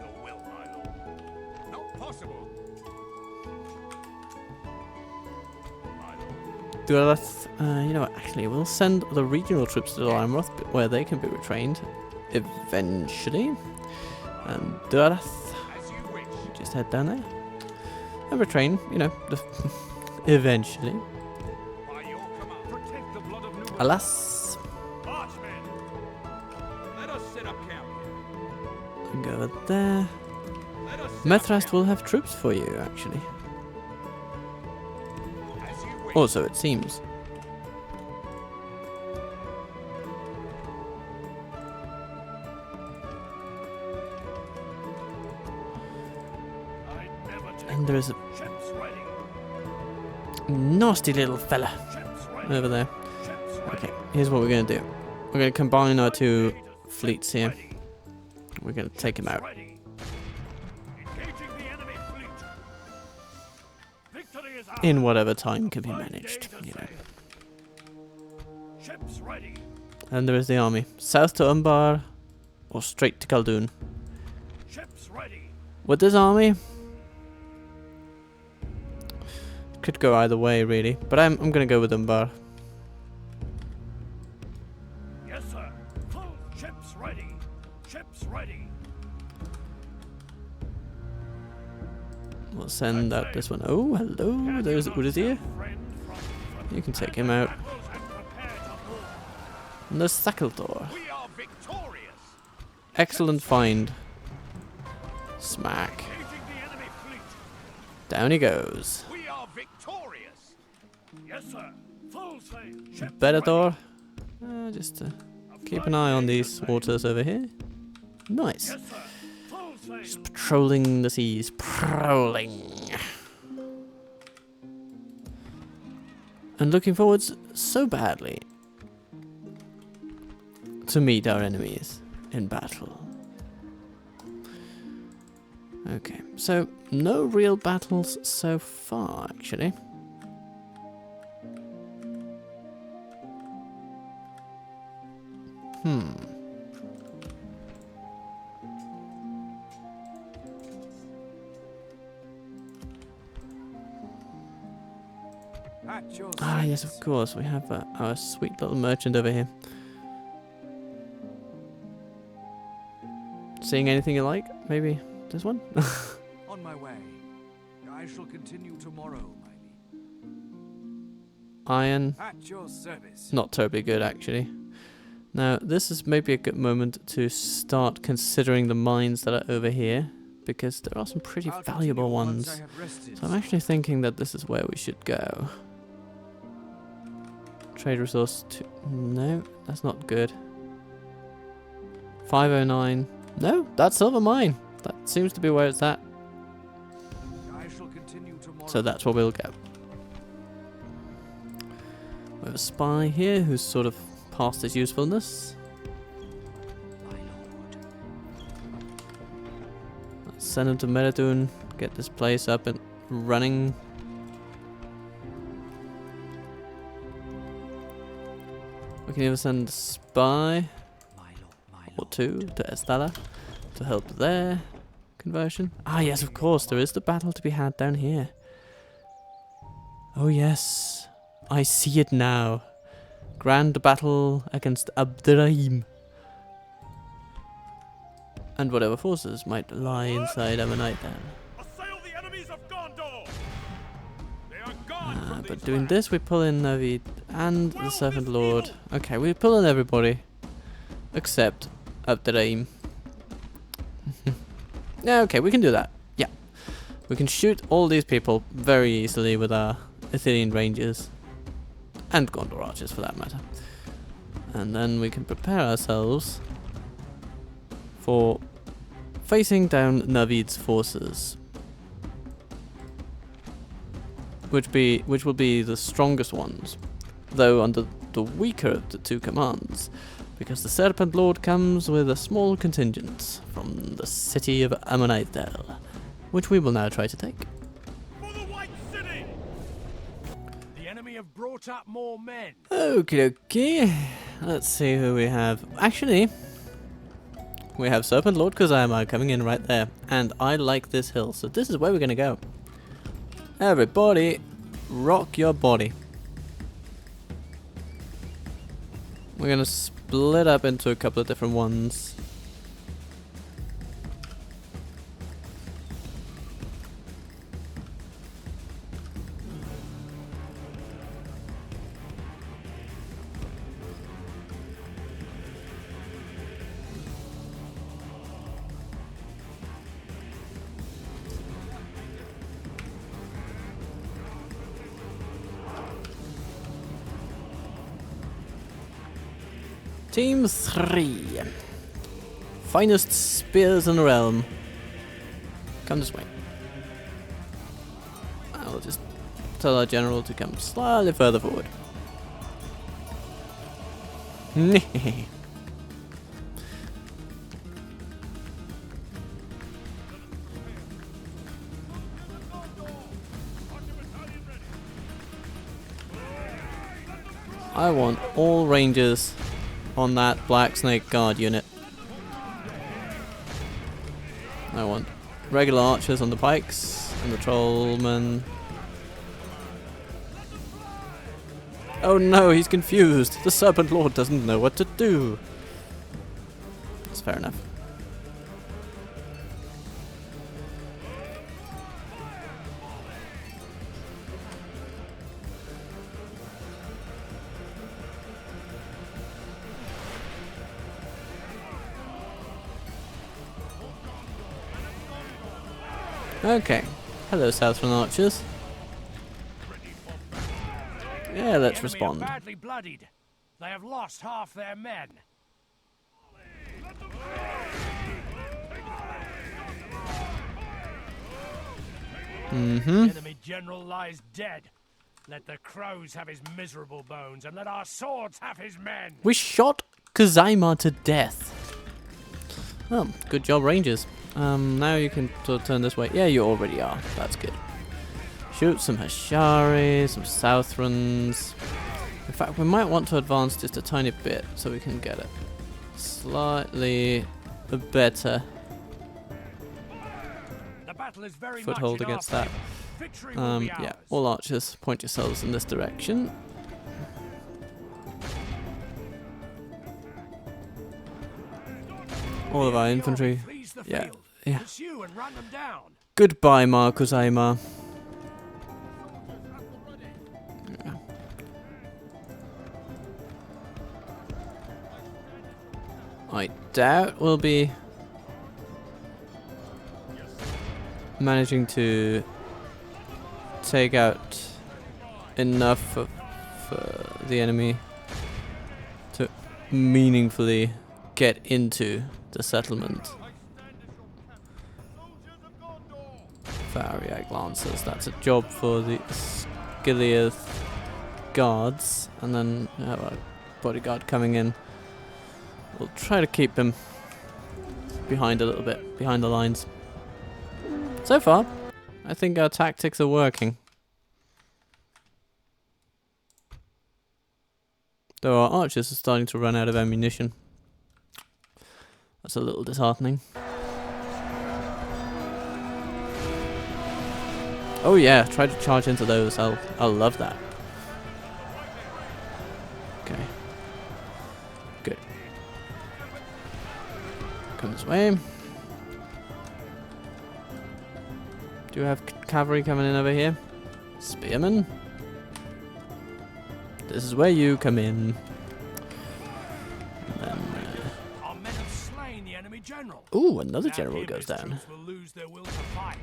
Your will, my lord. Not possible. My lord. Durath, you know what, actually, we'll send the regional troops to Limeroth, where they can be retrained eventually. And Durath, As you wish. just head down there and retrain, you know, eventually. By your command. Protect the blood of Numenor. Alas, Marchmen. Let us set up camp. go over there. Let us set up Methrast camp. will have troops for you, actually. As you wish. Or so it seems. I'd never take And there is a ships ready. nasty little fella Ships ready. over there. Ships ready. Okay, here's what we're going to do. We're going to combine our two fleets here. Ready. We're going to take him out. Ready. Engaging the enemy fleet. Victory is ours. In whatever time can be Fine managed, day to you know. sail. Ships ready. And there is the army. South to Umbar, or straight to Khaldun. Ships ready. With this army, could go either way really, but I'm going to go with Umbar. Yes, sir. Full ships ready. Ships ready. We'll send out this one. Oh, hello, there's Urizir. You can take him out. And there's Sackletor. We are victorious. Excellent find. Smack. Engaging the enemy fleet. Down he goes. We are victorious. Yes, sir. Full sail. Ships Bellator. Just to ready. keep an eye on these waters over here. Nice. Yes, sir. Full sail. Just patrolling the seas. Prowling. And looking forwards so badly to meet our enemies in battle. Okay, so no real battles so far, actually. At your Ah, yes, service. of course. We have our sweet little merchant over here. Seeing anything you like? Maybe this one? On my way. I shall continue tomorrow, my liege. Iron. At your service. Not terribly good, actually. Now, this is maybe a good moment to start considering the mines that are over here, because there are some pretty I'll valuable continue once ones. I have rested. So I'm actually thinking that this is where we should go. Trade resource 2. No, that's not good. 509. No, that's silver mine. That seems to be where it's at. I shall continue tomorrow. So that's where we'll go. We have a spy here who's sort of past his usefulness. My lord. Let's send him to Meridun, get this place up and running. We can either send a spy My lord. My or lord. two to Estella to help their conversion. Ah yes, of course, there is the battle to be had down here. Oh yes, I see it now. Grand battle against Abderrahim. And whatever forces might lie inside Ammonite then. Assail the enemies of Gondor. They are gone from But these doing lands. this, we pull in Navid and the Servant Lord. Okay, we pull in everybody. Except Abderrahim. Yeah, okay, we can do that. Yeah. We can shoot all these people very easily with our Athenian Rangers. And Gondor Archers, for that matter. And then we can prepare ourselves for facing down Navid's forces. Which will be the strongest ones, though under the weaker of the two commands. Because the Serpent Lord comes with a small contingent from the city of Ammonithdale, which we will now try to take. For the White City! The enemy have brought up more men. Okie dokie. Let's see who we have. Actually, we have Serpent Lord Kazama coming in right there. And I like this hill, so this is where we're going to go. Everybody, rock your body. We're going to split up into a couple of different ones. Team 3. Finest spears in the realm. Come this way. I'll just tell our general to come slightly further forward. I want all rangers on that Black Snake Guard unit. I want regular archers on the pikes and the trollmen. Oh no, he's confused. The Serpent Lord doesn't know what to do. That's fair enough. Okay. Hello, Southern archers. Yeah, let's respond. The enemy are badly bloodied. They have lost half their men. Enemy general lies dead. Let the crows have his miserable bones, and let our swords have his men. We shot Kazama to death. Oh, good job, Rangers. Now you can sort of turn this way. Yeah, you already are. That's good. Shoot some Hashari, some Southrons. In fact, we might want to advance just a tiny bit so we can get it slightly better The battle is very foothold much in our against that. favor. Victory will be Yeah, ours. all archers, point yourselves in this direction. All of our infantry. Flees the Yeah, field. yeah. Pursue and run them down. Goodbye, Marcus Aymar. Yeah. I doubt we'll be managing to take out enough for the enemy to meaningfully get into the settlement. Variag Lancers, that's a job for the Skiliath guards, and then we have a bodyguard coming in. We'll try to keep him behind a little bit, behind the lines. So far, I think our tactics are working. Though our archers are starting to run out of ammunition. That's a little disheartening. Oh yeah, try to charge into those. I'll love that. Okay. Good. Come this way. Do you have cavalry coming in over here? Spearmen? This is where you come in. And then, Our men have slain the enemy general. ooh, another Without general him, goes his down. troops will lose their will to fight.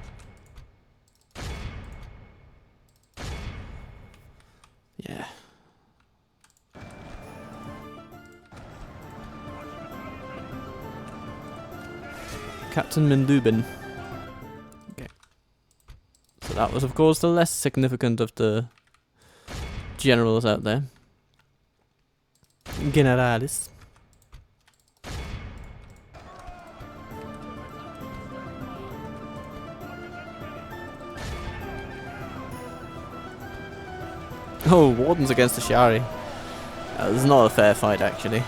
Yeah. Captain Mendubin. Okay. So that was, of course, the less significant of the generals out there. Generalis. Oh, Wardens against the Shari. This is not a fair fight, actually.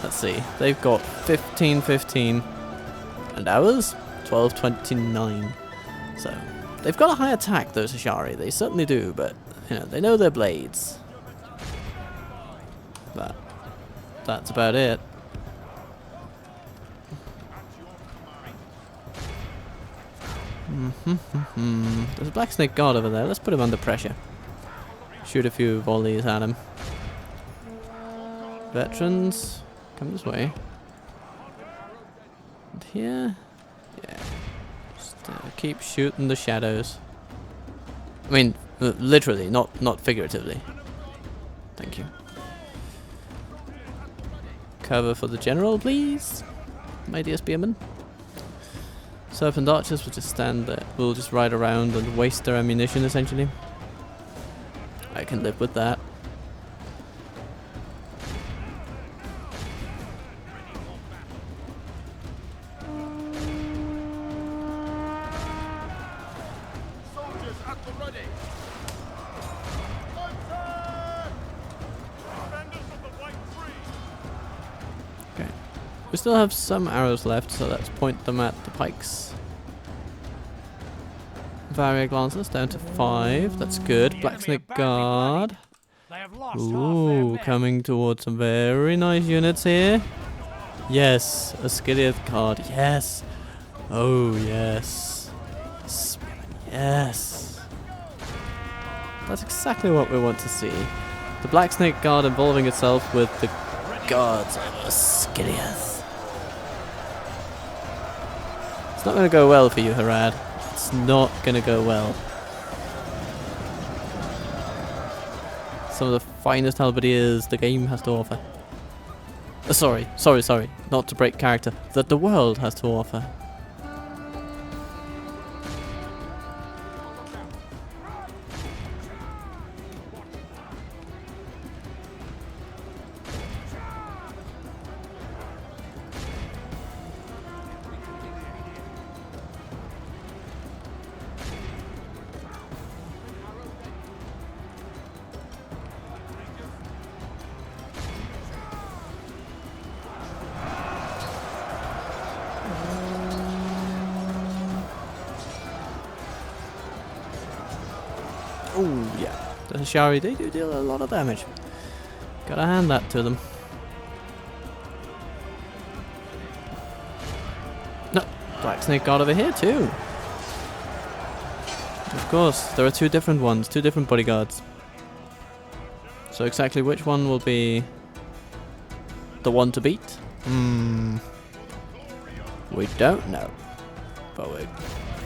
Let's see. They've got 15-15. And ours? 12-29. So, they've got a high attack, those Ashari. They certainly do, but, you know, they know their blades. But, that's about it. There's a Black Snake Guard over there. Let's put him under pressure. Shoot a few volleys at him. Veterans, come this way. And here, yeah. Just keep shooting the shadows. I mean, literally, not figuratively. Thank you. Cover for the general, please, my dear spearman. Serpent archers will just stand there. We'll just ride around and waste their ammunition, essentially. I can live with that. Soldiers at the ready. Okay. We still have some arrows left, so let's point them at the pikes. Varia Glancers down to 5. That's good. Black Snake Guard. They have lost half their Ooh, men. coming towards some very nice units here. Yes, a Skilliath card. Yes. Oh, yes. Yes. That's exactly what we want to see. The Black Snake Guard involving itself with the guards of a Skilliath. It's not going to go well for you, Harad. It's not going to go well. Some of the finest halberdiers the game has to offer. Sorry. Not to break character. That the world has to offer. Oh, yeah. The Hashari, they do deal a lot of damage. Gotta hand that to them. No, Black Snake Guard over here too. Of course, there are two different ones, two different bodyguards. So exactly which one will be the one to beat? We don't know. But we're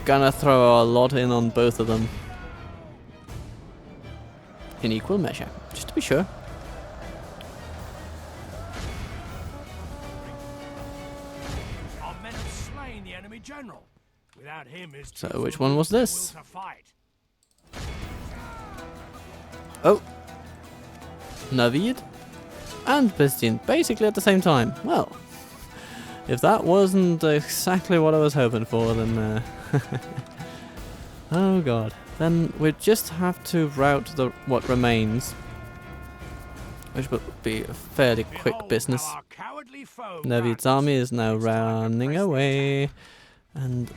gonna throw a lot in on both of them. In equal measure, just to be sure. Our men have slain the enemy general. Without him, his So troops which will one was lose this? the will to fight. Oh. Navid and Bastian, basically at the same time. Well, if that wasn't exactly what I was hoping for, then oh god. Then we just have to rout what remains, which will be a fairly quick Behold business. how our cowardly foe Navid's runs. army is now It's time to running press away, and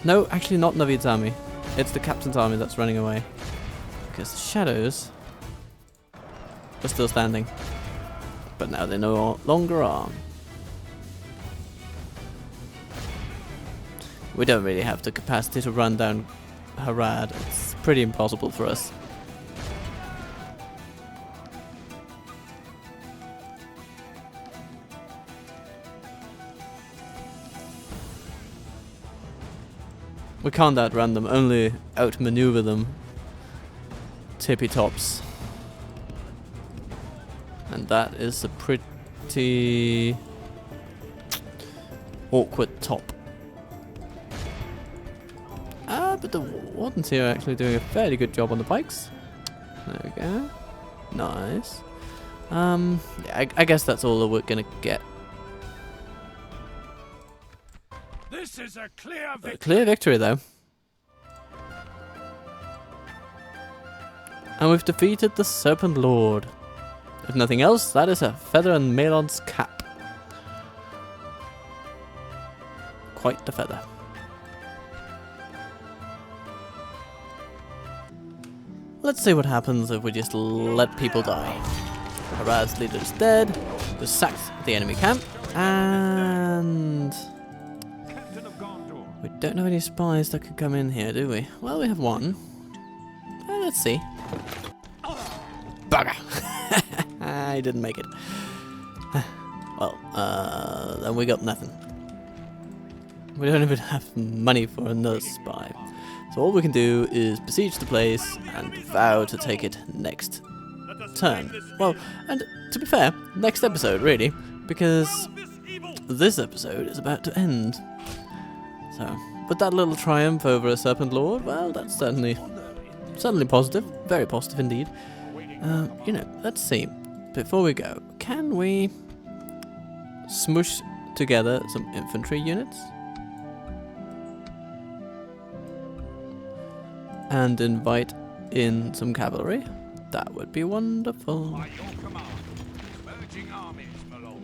no, actually not Navid's army. It's the captain's army that's running away, because the shadows are still standing, but now they no longer are. We don't really have the capacity to run down Harad. It's pretty impossible for us. We can't outrun them, only outmaneuver them. Tippy tops. And that is a pretty awkward top. But the Wardens here are actually doing a fairly good job on the pikes. There we go. Nice. Yeah, I guess that's all that we're gonna get. This is a clear victory. Clear victory though. And we've defeated the Serpent Lord. If nothing else, that is a feather in Melon's cap. Quite the feather. Let's see what happens if we just let people die. Harad's leader is dead. We sacked the enemy camp. And Captain of Gondor. we don't have any spies that could come in here, do we? Well, we have one. Let's see. Bugger! I didn't make it. Well, then we got nothing. We don't even have money for another spy. So all we can do is besiege the place and vow to take it next turn. Well, and to be fair, next episode really, because this episode is about to end. So, with that little triumph over a Serpent Lord, well, that's certainly positive, very positive indeed. You know, let's see. Before we go, can we smush together some infantry units? And invite in some cavalry? That would be wonderful. By your command. Merging armies, my lord.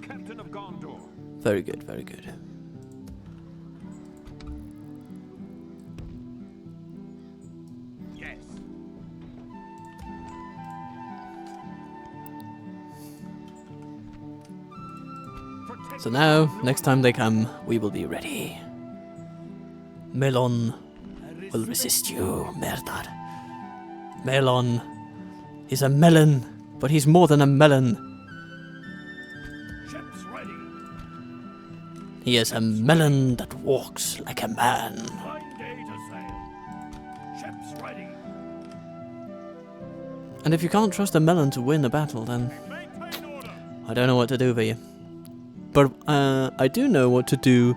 Captain of Gondor. Very good, very good. Yes. So now, next time they come, we will be ready. Melon will resist you, Merdar. Melon is a melon, but he's more than a melon. Ships ready. He is a melon that walks like a man. Fine day to sail. Ships ready. And if you can't trust a melon to win a battle, then Maintain order. I don't know what to do for you. But I do know what to do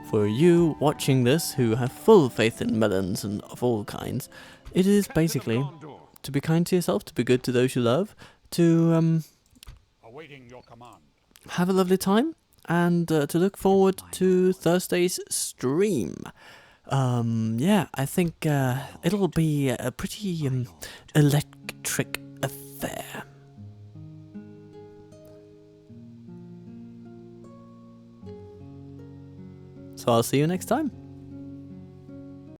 for you watching this who have full faith in melons and of all kinds. It is basically to be kind to yourself, to be good to those you love, to Awaiting your command. have a lovely time, and to look forward to Thursday's stream. Yeah, I think it'll be a pretty electric affair. So I'll see you next time.